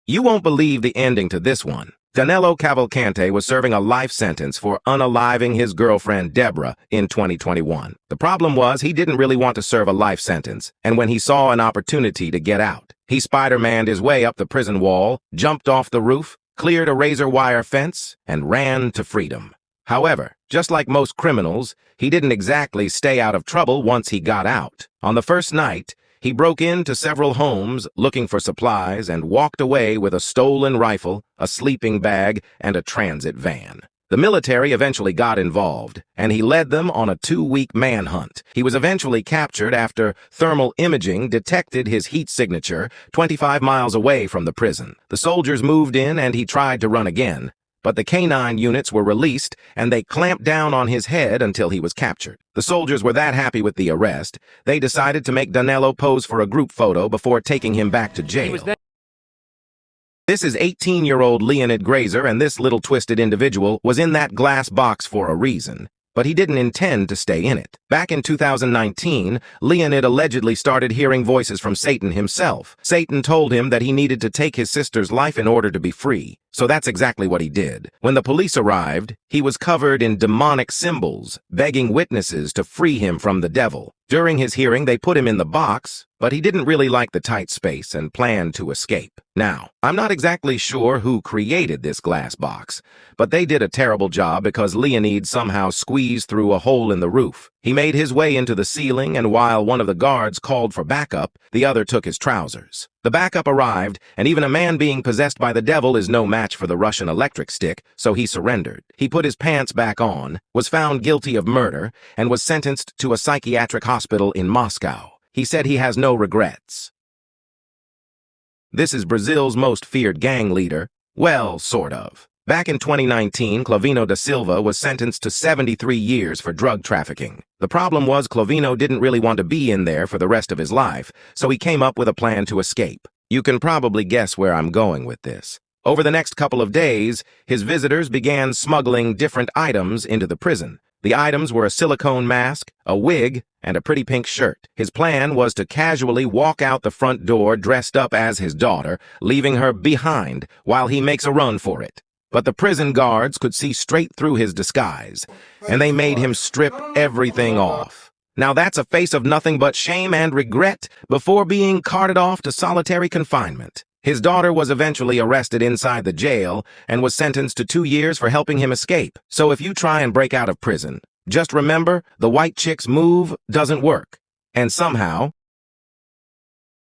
You won't believe the ending to this one. Danelo Cavalcante was serving a life sentence for unaliving his girlfriend Deborah in 2021. The problem was he didn't really want to serve a life sentence, and when he saw an opportunity to get out, he Spider-Man'd his way up the prison wall, jumped off the roof, cleared a razor wire fence, and ran to freedom. However, just like most criminals, he didn't exactly stay out of trouble once he got out. On the first night, he broke into several homes looking for supplies and walked away with a stolen rifle, a sleeping bag, and a transit van. The military eventually got involved, and he led them on a 2-week manhunt. He was eventually captured after thermal imaging detected his heat signature 25 miles away from the prison. The soldiers moved in and he tried to run again, but the canine units were released and they clamped down on his head until he was captured. The soldiers were that happy with the arrest, they decided to make Danelo pose for a group photo before taking him back to jail. This is 18-year-old Leonid Grazer, and this little twisted individual was in that glass box for a reason. But he didn't intend to stay in it. Back in 2019, Leonid allegedly started hearing voices from Satan himself. Satan told him that he needed to take his sister's life in order to be free. So that's exactly what he did. When the police arrived, he was covered in demonic symbols, begging witnesses to free him from the devil. During his hearing, they put him in the box, but he didn't really like the tight space and planned to escape. Now, I'm not exactly sure who created this glass box, but they did a terrible job because Leonid somehow squeezed through a hole in the roof. He made his way into the ceiling, and while one of the guards called for backup, the other took his trousers. The backup arrived, and even a man being possessed by the devil is no match for the Russian electric stick, so he surrendered. He put his pants back on, was found guilty of murder, and was sentenced to a psychiatric hospital in Moscow. He said he has no regrets. This is Brazil's most feared gang leader. Well, sort of. Back in 2019, Claivino Da Silva was sentenced to 73 years for drug trafficking. The problem was Claivino didn't really want to be in there for the rest of his life, so he came up with a plan to escape. You can probably guess where I'm going with this. Over the next couple of days, his visitors began smuggling different items into the prison. The items were a silicone mask, a wig, and a pretty pink shirt. His plan was to casually walk out the front door dressed up as his daughter, leaving her behind while he makes a run for it. But the prison guards could see straight through his disguise, and they made him strip everything off. Now that's a face of nothing but shame and regret before being carted off to solitary confinement. His daughter was eventually arrested inside the jail and was sentenced to 2 years for helping him escape. So if you try and break out of prison, just remember the white chick's move doesn't work. And somehow,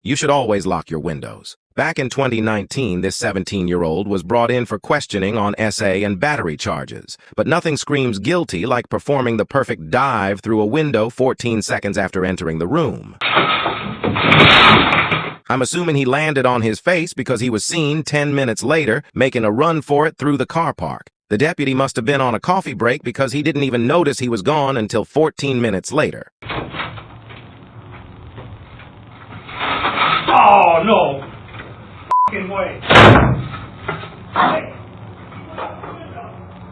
you should always lock your windows. Back in 2019, this 17-year-old was brought in for questioning on SA and battery charges, but nothing screams guilty like performing the perfect dive through a window 14 seconds after entering the room. I'm assuming he landed on his face because he was seen 10 minutes later making a run for it through the car park. The deputy must have been on a coffee break because he didn't even notice he was gone until 14 minutes later. Oh, no f***ing way.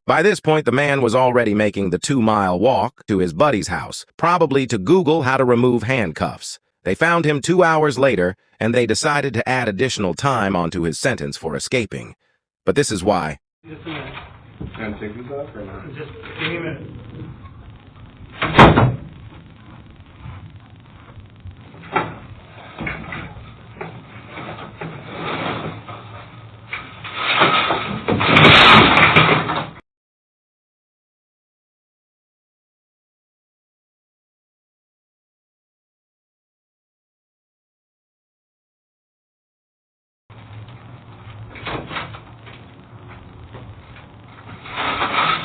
By this point, the man was already making the 2-mile walk to his buddy's house, probably to Google how to remove handcuffs. They found him 2 hours later, and they decided to add additional time onto his sentence for escaping. But this is why. Just a minute. Can I take these off or not? Just give me a minute.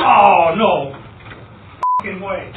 Oh, no f***ing way.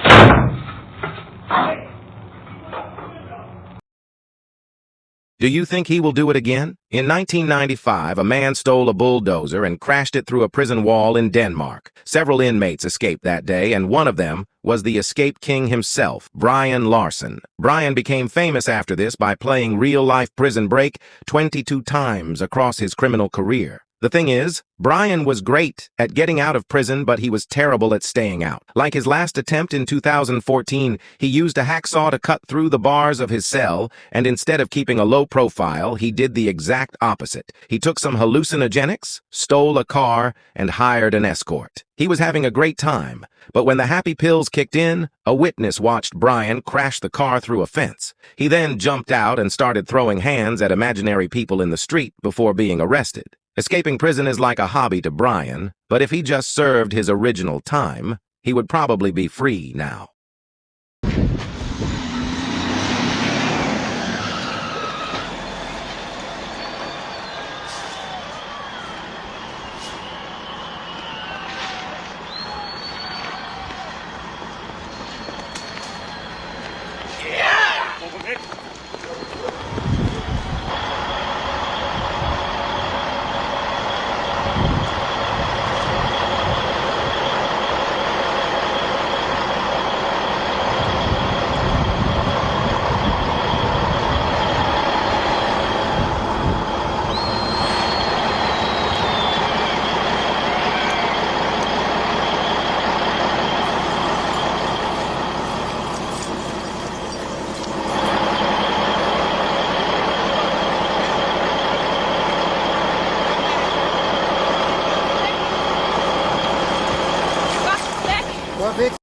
Do you think he will do it again? In 1995, a man stole a bulldozer and crashed it through a prison wall in Denmark. Several inmates escaped that day, and one of them was the escape king himself, Brian Larson. Brian became famous after this by playing real-life Prison Break 22 times across his criminal career. The thing is, Brian was great at getting out of prison, but he was terrible at staying out. Like his last attempt in 2014, he used a hacksaw to cut through the bars of his cell, and instead of keeping a low profile, he did the exact opposite. He took some hallucinogenics, stole a car, and hired an escort. He was having a great time, but when the happy pills kicked in, a witness watched Brian crash the car through a fence. He then jumped out and started throwing hands at imaginary people in the street before being arrested. Escaping prison is like a hobby to Brian, but if he just served his original time, he would probably be free now.